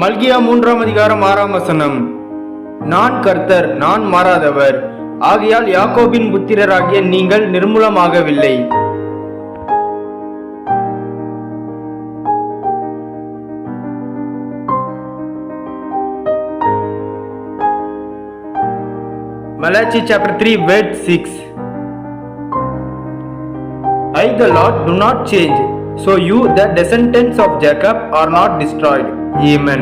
மல்கியா 3 அதிகாரம் 6 நான் கர்த்தர், நான் மாறாதவர், ஆகையால் யாக்கோபின் புத்திரராகிய நீங்கள் நிர்மூலமாகவில்லை. Malachi chapter 3 verse 6. I the Lord do not change, so you the descendants of Jacob are not destroyed. Amen.